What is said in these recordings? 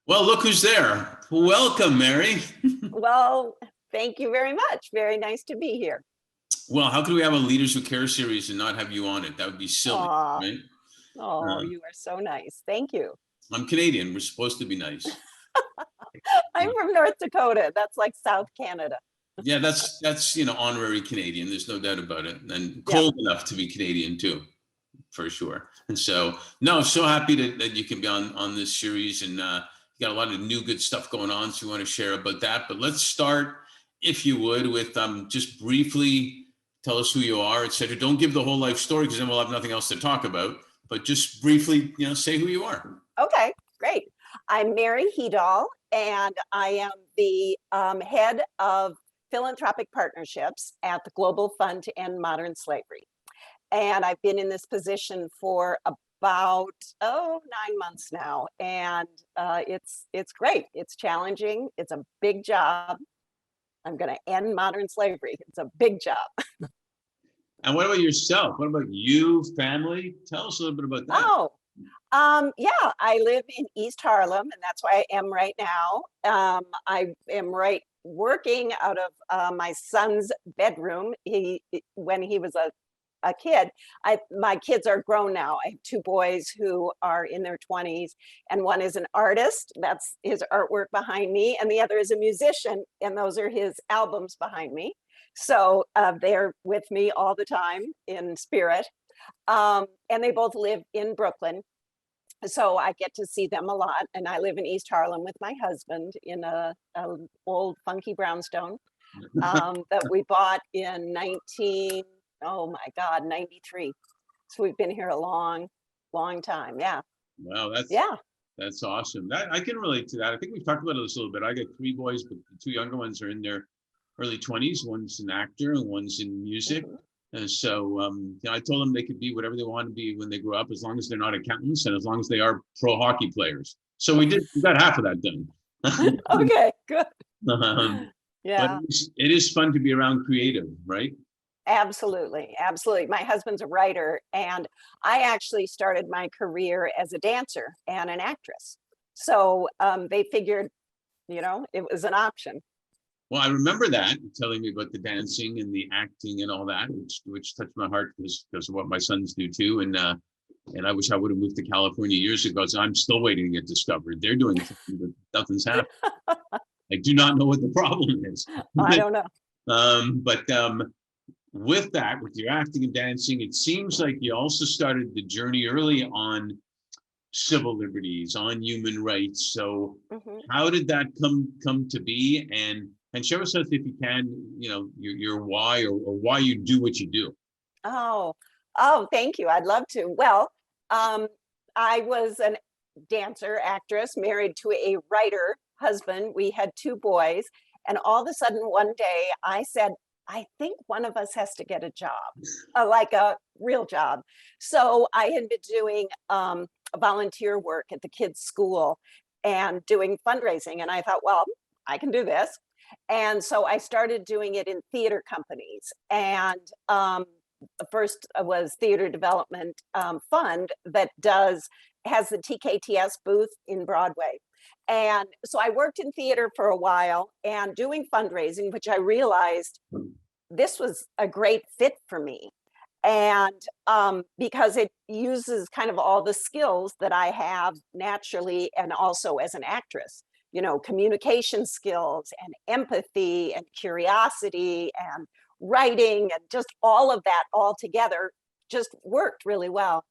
Well, look who's there. Welcome, Mary. Well, thank you very much. Very nice to be here. Well, how could we have a Leaders Who Care series and not have you on it? That would be silly, Aw, right? oh, Uh, you are so nice. Thank you. I'm Canadian. We're supposed to be nice. I'm from North Dakota. That's like South Canada. Yeah, that's honorary Canadian. There's no doubt about it, and Yeah. cold enough to be Canadian too, for sure. And so, no, so happy that you can be on this series, and you got a lot of new good stuff going on. So we want to share about that. But let's start, if you would, with just briefly tell us who you are, etc. Don't give the whole life story because then we'll have nothing else to talk about. But just briefly, say who you are. Okay, great. I'm Mary Hedall, and I am the head of philanthropic partnerships at the Global Fund to End Modern Slavery. And I've been in this position for about 9 months now, and it's great. It's challenging. It's a big job. I'm going to end modern slavery. It's a big job. And what about yourself? What about you, family? Tell us a little bit about that. Yeah, I live in East Harlem, and that's where I am right now. I am working out of my son's bedroom. When he was a kid, my kids are grown now. I have 2 boys who are in their 20s, and one is an artist. That's his artwork behind me, and the other is a musician, and those are his albums behind me. So they're with me all the time in spirit. And they both live in Brooklyn. So I get to see them a lot. And I live in East Harlem with my husband in a old funky brownstone that we bought in 93. So we've been here a long time. Yeah. Wow, Yeah. That's awesome. I can relate to that. I think we've talked about this a little bit. I got 3 boys, but the 2 younger ones are in their early 20s. One's an actor and one's in music. Mhm. And so I told them they could be whatever they want to be when they grow up, as long as they're not accountants and as long as they are pro hockey players. So we got half of that done. Okay, good. But Yeah. it is fun to be around creative, right? Absolutely. Absolutely. My husband's a writer, and I actually started my career as a dancer and an actress. So they figured, it was an option. Well, I remember that telling me about the dancing and the acting and all that, which touched my heart because of what my sons do too. And I wish I would have moved to California years ago. So I'm still waiting to get discovered. They're doing something, but nothing's happened. I do not know what the problem is. I don't know. But with that, with your acting and dancing, it seems like you also started the journey early on civil liberties, on human rights. So how did that come to be? And share with us, if you can, your why or why you do what you do. Oh, thank you. I'd love to. Well, I was a dancer, actress, married to a writer husband. We had 2 boys. And all of a sudden, one day, I said, I think one of us has to get a job, like a real job. So I had been doing volunteer work at the kids' school and doing fundraising. And I thought, well, I can do this. And so I started doing it in theater companies. And the first was Theater Development Fund that has the TKTS booth in Broadway. And so I worked in theater for a while and doing fundraising, which I realized this was a great fit for me. And because it uses kind of all the skills that I have naturally and also as an actress, communication skills and empathy and curiosity and writing and just all of that all together just worked really well.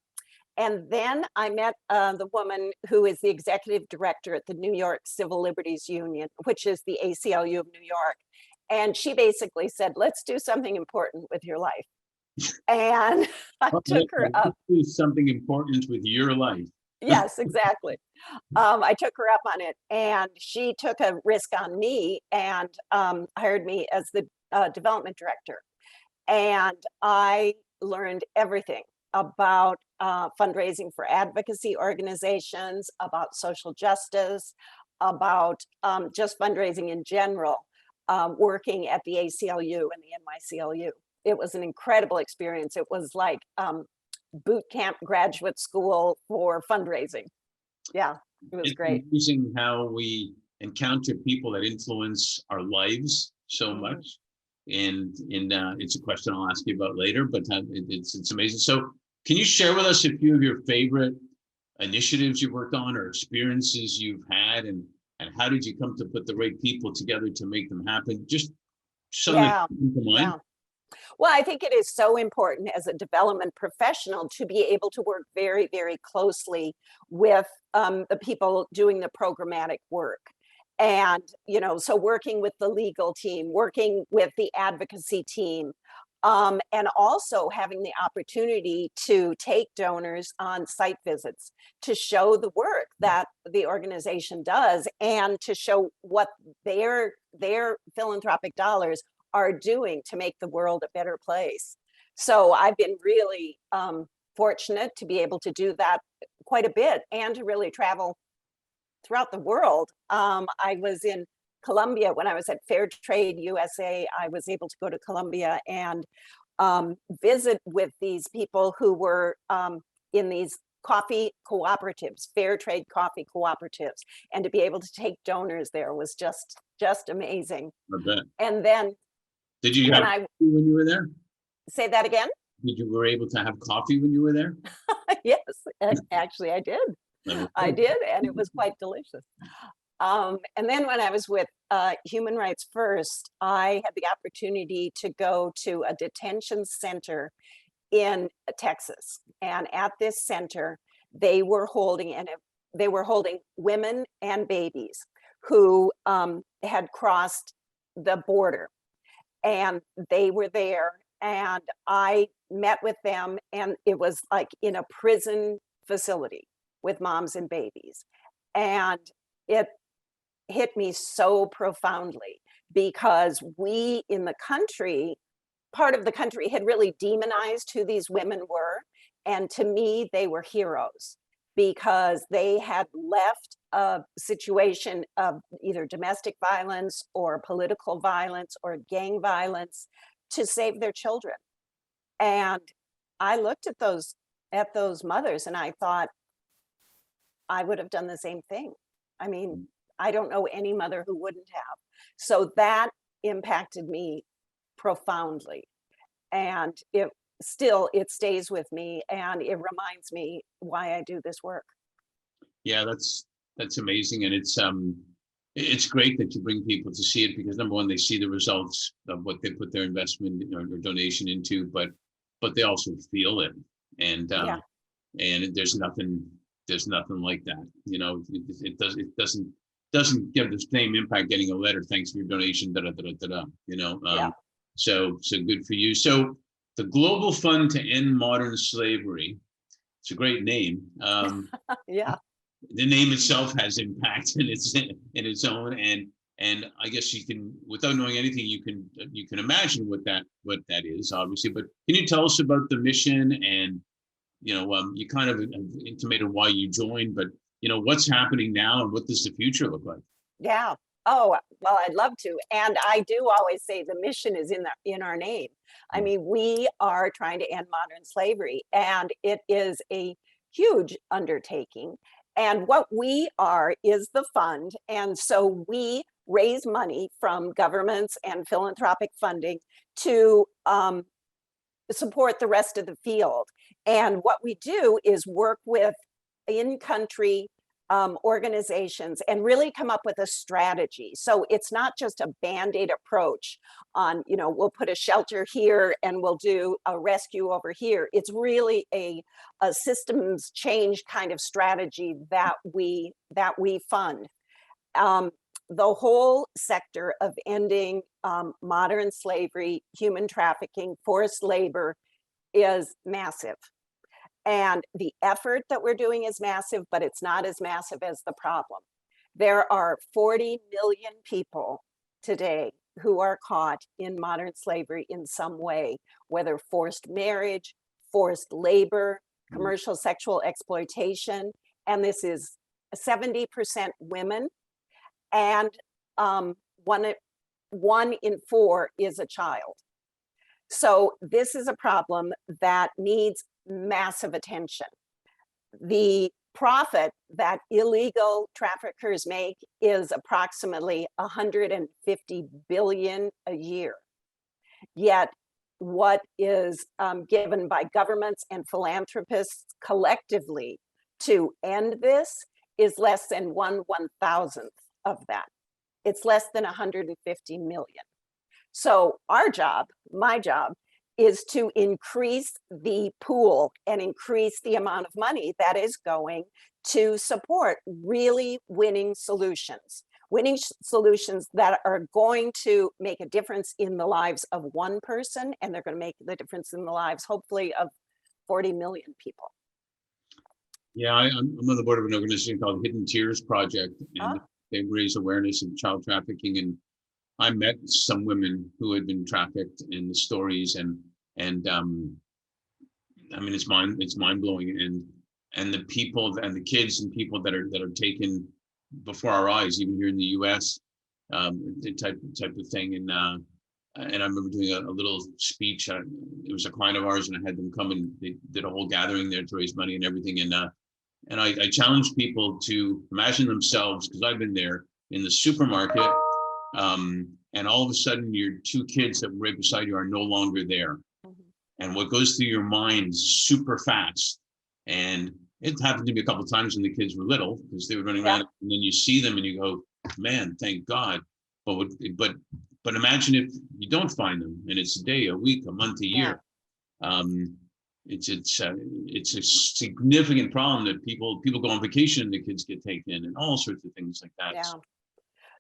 And then I met the woman who is the executive director at the New York Civil Liberties Union, which is the ACLU of New York. And she basically said, let's do something important with your life. And I took her up. Do something important with your life. Yes, exactly. I took her up on it, and she took a risk on me and hired me as the development director. And I learned everything about fundraising for advocacy organizations, about social justice, about just fundraising in general, working at the ACLU and the NYCLU. it was an incredible experience. It was like boot camp graduate school for fundraising. Yeah, it was It's great. amazing how we encounter people that influence our lives so Mhm. much. And it's a question I'll ask you about later, but it's amazing. So can you share with us a few of your favorite initiatives you've worked on or experiences you've had, and how did you come to put the right people together to make them happen? Just some that Yeah, come to mind. yeah. Well, I think it is so important as a development professional to be able to work very, very closely with the people doing the programmatic work. And, so working with the legal team, working with the advocacy team, and also having the opportunity to take donors on site visits to show the work that the organization does and to show what their philanthropic dollars are doing to make the world a better place. So I've been really fortunate to be able to do that quite a bit and to really travel throughout the world. I was in Colombia when I was at Fair Trade USA. I was able to go to Colombia and visit with these people who were in these coffee cooperatives, fair trade coffee cooperatives, and to be able to take donors there was just amazing. I bet. And then Did you when have I coffee when you were there? say that again, Did you were able to have coffee when you were there? yes, actually I did. That was I cool. did, and it was quite delicious. And then when I was with Human Rights First, I had the opportunity to go to a detention center in Texas. And at this center, they were holding they were holding women and babies who had crossed the border, and they were there. And I met with them, and it was like in a prison facility with moms and babies. And it hit me so profoundly because we in the country, part of the country had really demonized who these women were. And to me, they were heroes because they had left a situation of either domestic violence or political violence or gang violence to save their children. And I looked at those mothers and I thought I would have done the same thing. I mean, I don't know any mother who wouldn't have. So that impacted me profoundly. And it stays with me and it reminds me why I do this work. Yeah, that's amazing, and it's great that you bring people to see it because number one, they see the results of what they put their investment or donation into, but they also feel it, and Yeah. and there's nothing like that. It doesn't give the same impact getting a letter, thanks for your donation, da da da da da. Yeah. So good for you. So the Global Fund to End Modern Slavery. It's a great name. Yeah. The name itself has impact in its own, and I guess you can, without knowing anything, you can imagine what that is, obviously. But can you tell us about the mission and you kind of intimated why you joined, but what's happening now and what does the future look like? Yeah. Oh, well, I'd love to. And I do always say the mission is in our name. I mean, we are trying to end modern slavery, and it is a huge undertaking. And what we are is the fund. And so we raise money from governments and philanthropic funding to support the rest of the field. And what we do is work with in-country organizations and really come up with a strategy. So it's not just a band-aid approach on, we'll put a shelter here and we'll do a rescue over here. It's really a systems change kind of strategy that we fund. The whole sector of ending modern slavery, human trafficking, forced labor is massive. And the effort that we're doing is massive, but it's not as massive as the problem. There are 40 million people today who are caught in modern slavery in some way, whether forced marriage, forced labor, commercial sexual exploitation, and this is 70% women, and one in four is a child. So this is a problem that needs massive attention. The profit that illegal traffickers make is approximately 150 billion a year. Yet what is given by governments and philanthropists collectively to end this is less than 1/1000th of that. It's less than 150 million. So our job, my job, is to increase the pool and increase the amount of money that is going to support really winning solutions that are going to make a difference in the lives of one person, and they're going to make the difference in the lives, hopefully, of 40 million people. Yeah, I'm on the board of an organization called Hidden Tears Project, and they raise awareness of child trafficking. And I met some women who had been trafficked in the stories, and I mean, it's mind blowing, and the people and the kids and people that are taken before our eyes, even here in the U.S., the type of thing. And I remember doing a little speech. It was a client of ours, and I had them come, and they did a whole gathering there to raise money and everything. And I challenged people to imagine themselves, because I've been there, in the supermarket, and all of a sudden your two kids that were right beside you are no longer there. And what goes through your mind super fast. And it happened to me a couple of times when the kids were little, because they were running around, and then you see them and you go, man, thank God. But imagine if you don't find them, and it's a day, a week, a month, a year. It's a significant problem that people go on vacation and the kids get taken, and all sorts of things like that. Yeah.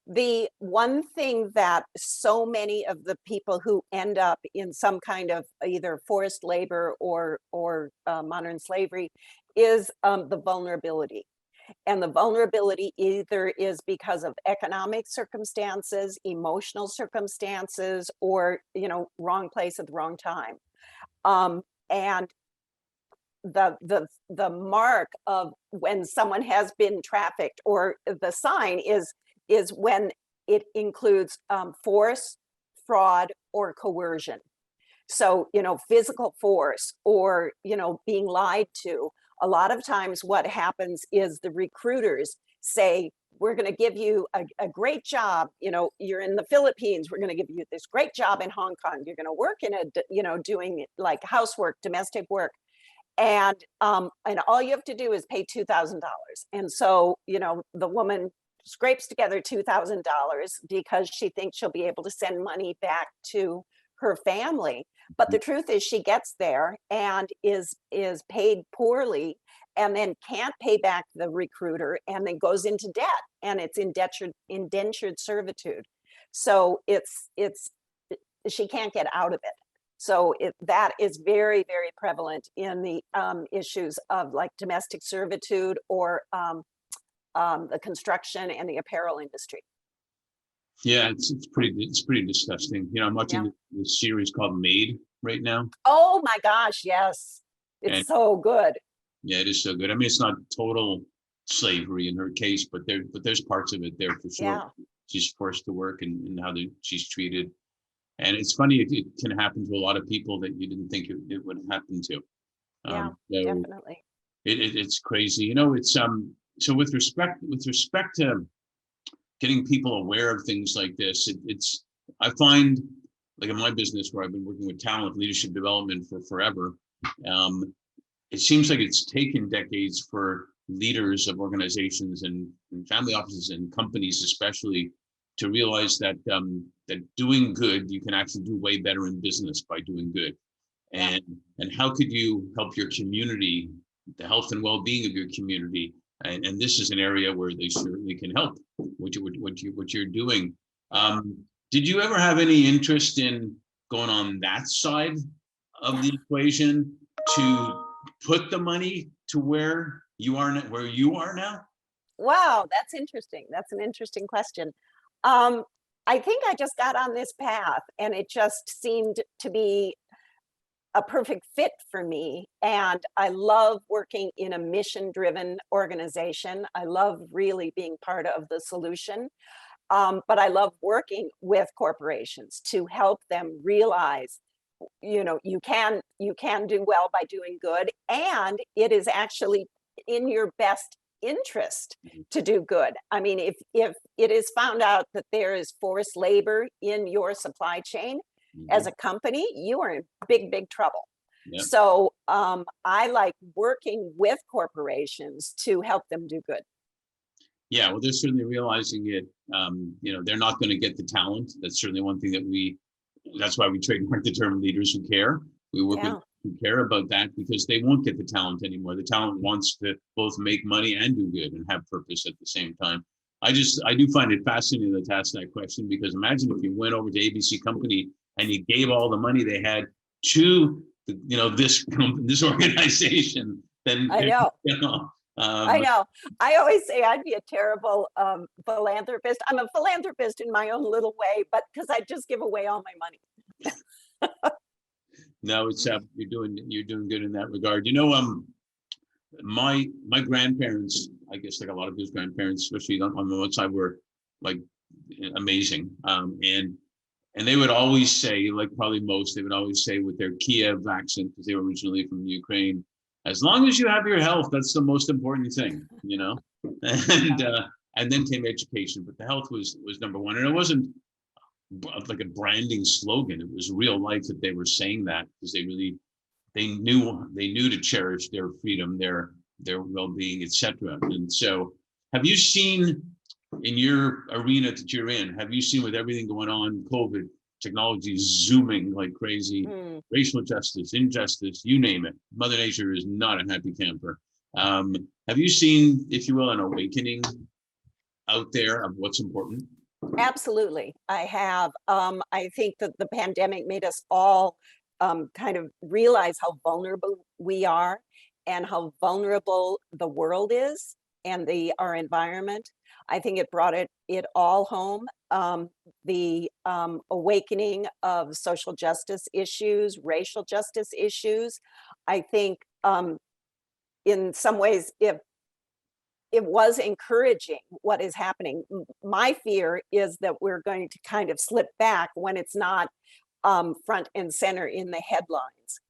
The one thing that so many of the people who end up in some kind of either forced labor or modern slavery is the vulnerability. And the vulnerability either is because of economic circumstances, emotional circumstances, or, wrong place at the wrong time. And the mark of when someone has been trafficked, or the sign is when it includes force, fraud, or coercion. So, physical force, or, being lied to. A lot of times what happens is the recruiters say, we're going to give you a great job. You're in the Philippines. We're going to give you this great job in Hong Kong. You're going to work in doing like housework, domestic work. And all you have to do is pay $2,000. And so, the woman scrapes together $2,000 because she thinks she'll be able to send money back to her family. But the truth is, she gets there and is paid poorly, and then can't pay back the recruiter, and then goes into debt, and it's indentured servitude. So she can't get out of it. So that is very, very prevalent in the issues of like domestic servitude, or the construction and the apparel industry. Yeah, it's pretty disgusting. I'm watching this series called Made right now. Oh my gosh, yes. It's so good. Yeah, it is so good. I mean, it's not total slavery in her case, but there's parts of it there for sure. Yeah. She's forced to work, and how she's treated. And it's funny, it can happen to a lot of people that you didn't think it would happen to. Yeah, so definitely. It's crazy. It's so with respect to getting people aware of things like this, I find, like in my business where I've been working with talent leadership development for forever, it seems like it's taken decades for leaders of organizations and family offices and companies especially to realize that that doing good, you can actually do way better in business by doing good. And how could you help your community, the health and well-being of your community? And this is an area where they certainly can help what you're doing. Did you ever have any interest in going on that side of the equation to put the money to where you are now? Wow, that's interesting. That's an interesting question. I think I just got on this path, and it just seemed to be a perfect fit for me. And I love working in a mission-driven organization. I love really being part of the solution. But I love working with corporations to help them realize you can do well by doing good, and it is actually in your best interest Mhm. to do good. I mean, if it is found out that there is forced labor in your supply chain as Mhm. a company, you are in big trouble. Yeah. So I like working with corporations to help them do good. Yeah, well, they're certainly realizing it. They're not going to get the talent. That's certainly one thing that's why we trademark the term leaders who care. We work with Yeah. who care about that because they won't get the talent anymore. The talent wants to both make money and do good and have purpose at the same time. I do find it fascinating to ask that question because imagine if you went over to ABC Company and you gave all the money they had to, this organization, then I know. you know, I um, know. I always say I'd be a terrible philanthropist. I'm a philanthropist in my own little way, but because I just give away all my money. No, it's you're doing good in that regard. My grandparents, I guess like a lot of his grandparents, especially on the one side, were like amazing. And they would always say, like probably most, they would always say with their Kiev accent, because they were originally from Ukraine, as long as you have your health, that's the most important thing. And Yeah. and then came education, but the health was number one. And it wasn't like a branding slogan. It was real life that they were saying that because they knew to cherish their freedom, their well-being, etc. And so, have you seen in your arena that you're in? Have you seen with everything going on, COVID, technology zooming like crazy, Hmm. racial justice, injustice, you name it? Mother Nature is not a happy camper. Have you seen, if you will, an awakening out there of what's important? Absolutely. I have. I think that the pandemic made us all kind of realize how vulnerable we are and how vulnerable the world is and our environment. I think it brought it all home. The awakening of social justice issues, racial justice issues. I think in some ways, if it was encouraging what is happening. My fear is that we're going to kind of slip back when it's not front and center in the headlines.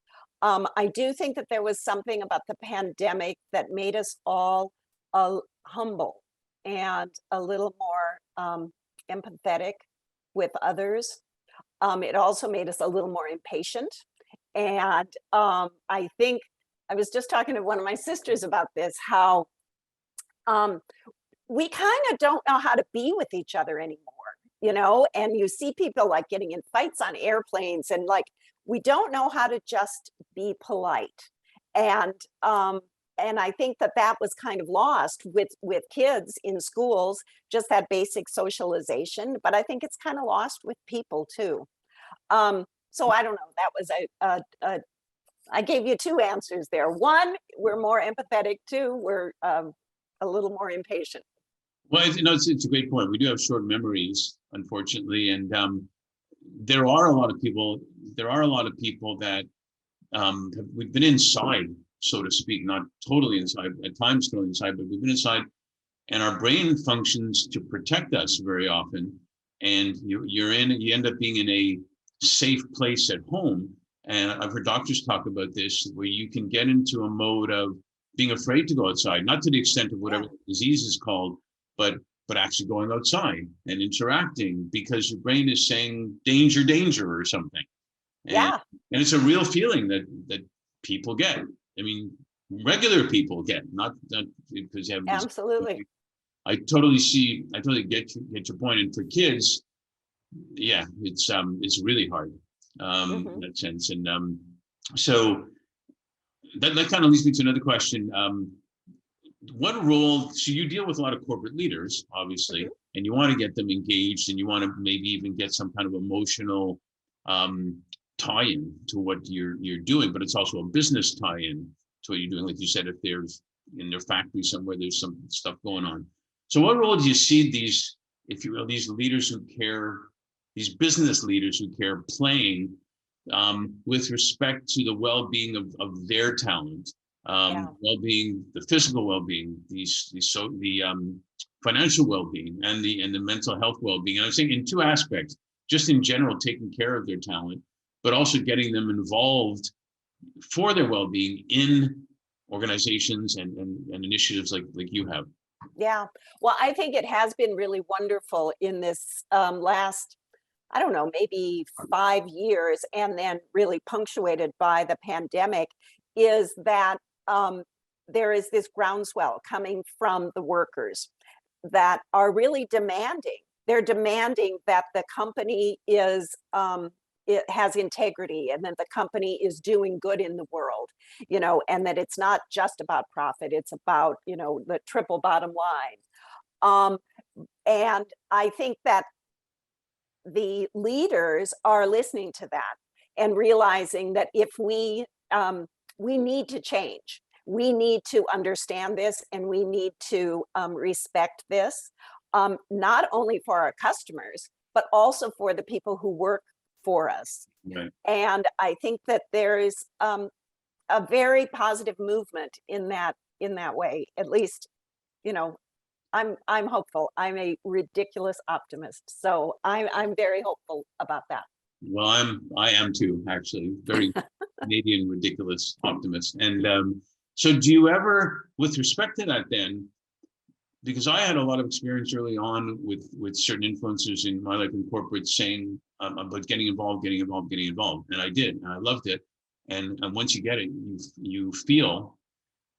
I do think that there was something about the pandemic that made us all humble and a little more empathetic with others. It also made us a little more impatient. And I think I was just talking to one of my sisters about this, how um, we kind of don't know how to be with each other anymore. And you see people like getting in fights on airplanes, and like we don't know how to just be polite. And and I think that that was kind of lost with kids in schools, just that basic socialization. But I think it's kind of lost with people too. So I don't know. That was I gave you two answers there. One, we're more empathetic. Two, we're a little more impatient. Well, it's a great point. We do have short memories, unfortunately, and there are a lot of people. There are a lot of people that we've been inside, so to speak, not totally inside, at times totally inside, but we've been inside, and our brain functions to protect us very often. And you end up being in a safe place at home. And I've heard doctors talk about this, where you can get into a mode of being afraid to go outside, not to the extent of whatever Yeah. the disease is called, but actually going outside and interacting because your brain is saying danger, danger, or something. And Yeah. and it's a real feeling that people get. I mean, regular people get, not because you have this. Absolutely. I totally get your point. And for kids, yeah, it's really hard in Hmm. that sense. And so that kind of leads me to another question. What role, so you deal with a lot of corporate leaders, obviously, Hmm. and you want to get them engaged and you want to maybe even get some kind of emotional um, tie-in to what you're doing, but it's also a business tie-in to what you're doing. Like you said, if there's in their factory somewhere, there's some stuff going on. So what role do you see these, if you will, these leaders who care, these business leaders who care playing with respect to the well-being of their talent, Yeah. well-being, the physical well-being, the financial well-being, and the mental health well-being. And I'm saying in two aspects, just in general, taking care of their talent, but also getting them involved for their well-being in organizations and initiatives like you have. Yeah. Well, I think it has been really wonderful in this last, I don't know, maybe 5 years, and then really punctuated by the pandemic, is that there is this groundswell coming from the workers that are really demanding. They're demanding that the company it has integrity, and that the company is doing good in the world, and that it's not just about profit, it's about, the triple bottom line. Um, and I think that the leaders are listening to that and realizing that if we need to change, we need to understand this, and we need to respect this, not only for our customers, but also for the people who work for us. Right. And I think that there is a very positive movement in that way. At least, I'm hopeful. I'm a ridiculous optimist, so I'm very hopeful about that. Well, I am too, actually, very Canadian ridiculous optimist. And so do you ever, with respect to that then, because I had a lot of experience early on with certain influencers in my life in corporate saying about getting involved, and I did, and I loved it. And once you get it, you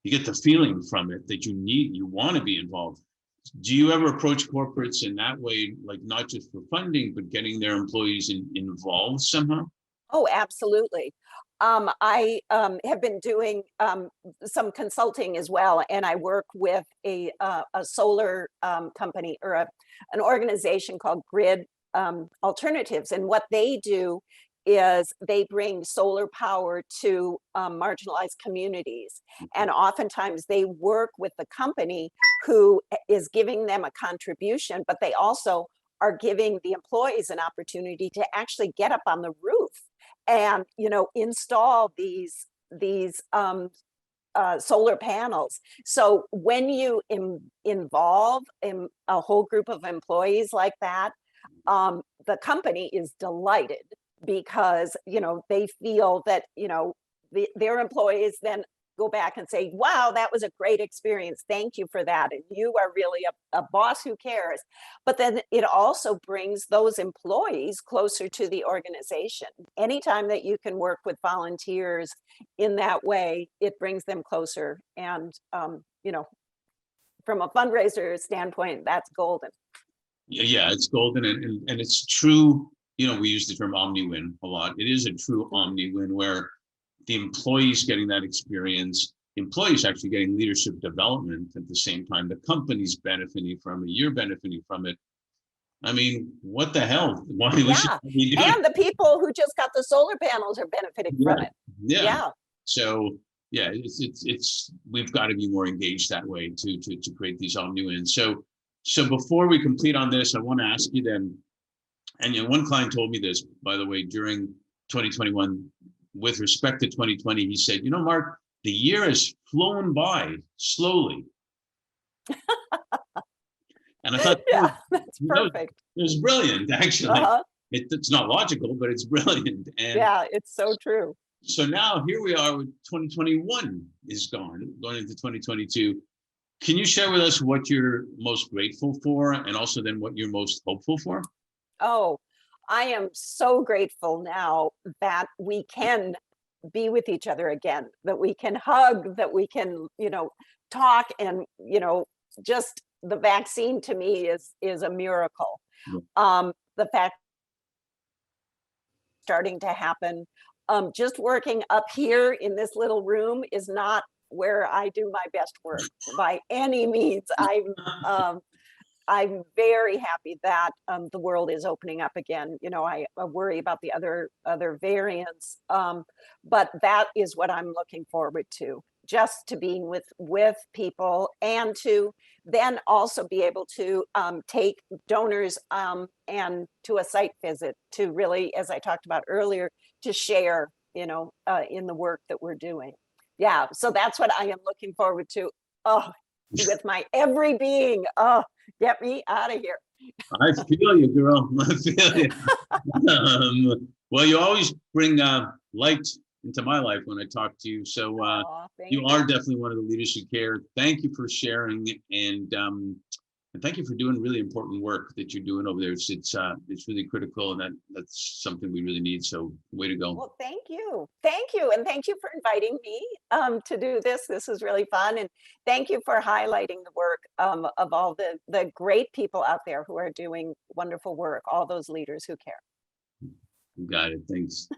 get the feeling from it that you want to be involved. Do you ever approach corporates in that way, like not just for funding, but getting their employees involved somehow? Oh, absolutely. I have been doing some consulting as well, and I work with a solar company, or an organization called Grid Alternatives. And what they do is they bring solar power to marginalized communities. And oftentimes they work with the company who is giving them a contribution, but they also are giving the employees an opportunity to actually get up on the roof and install these solar panels. So when you involve in a whole group of employees like that, the company is delighted, because they feel that their employees then go back and say, wow, that was a great experience, thank you for that, and you are really a boss who cares. But then it also brings those employees closer to the organization. Anytime that you can work with volunteers in that way, it brings them closer. And from a fundraiser standpoint, that's golden. Yeah, it's golden, and it's true. We use the term omni-win a lot. It is a true omni-win, where the employees getting that experience, employees actually getting leadership development at the same time. The company's benefiting from it. You're benefiting from it. I mean, what the hell? Why we should be doing? And the people who just got the solar panels are benefiting from it. Yeah. So yeah, it's we've got to be more engaged that way to create these all new ends. So before we complete on this, I want to ask you then, and one client told me this, by the way, during 2021, with respect to 2020, he said, Mark, the year has flown by slowly. And I thought, yeah, that's perfect. It was brilliant, actually. It's not logical, but it's brilliant. And yeah, it's so true. So now here we are with 2021 is gone, going into 2022. Can you share with us what you're most grateful for, and also then what you're most hopeful for? Oh, I am so grateful now that we can be with each other again, that we can hug, that we can, talk, and, just the vaccine to me is a miracle. The fact starting to happen, just working up here in this little room is not where I do my best work by any means. I'm very happy that the world is opening up again. I worry about the other variants, but that is what I'm looking forward to, just to being with people, and to then also be able to take donors and to a site visit, to really, as I talked about earlier, to share, in the work that we're doing. Yeah, so that's what I am looking forward to. Oh, with my every being. Oh, get me out of here. I feel you, girl. I feel you. Well, you always bring light into my life when I talk to you. So Aw, thank you you. are definitely one of the leaders who care. Thank you for sharing, and thank you for doing really important work that you're doing over there. It's really critical, and that's something we really need. So way to go. Well, thank you. Thank you. And thank you for inviting me to do this. This is really fun. And thank you for highlighting the work of all the great people out there who are doing wonderful work, all those leaders who care. Got it. Thanks.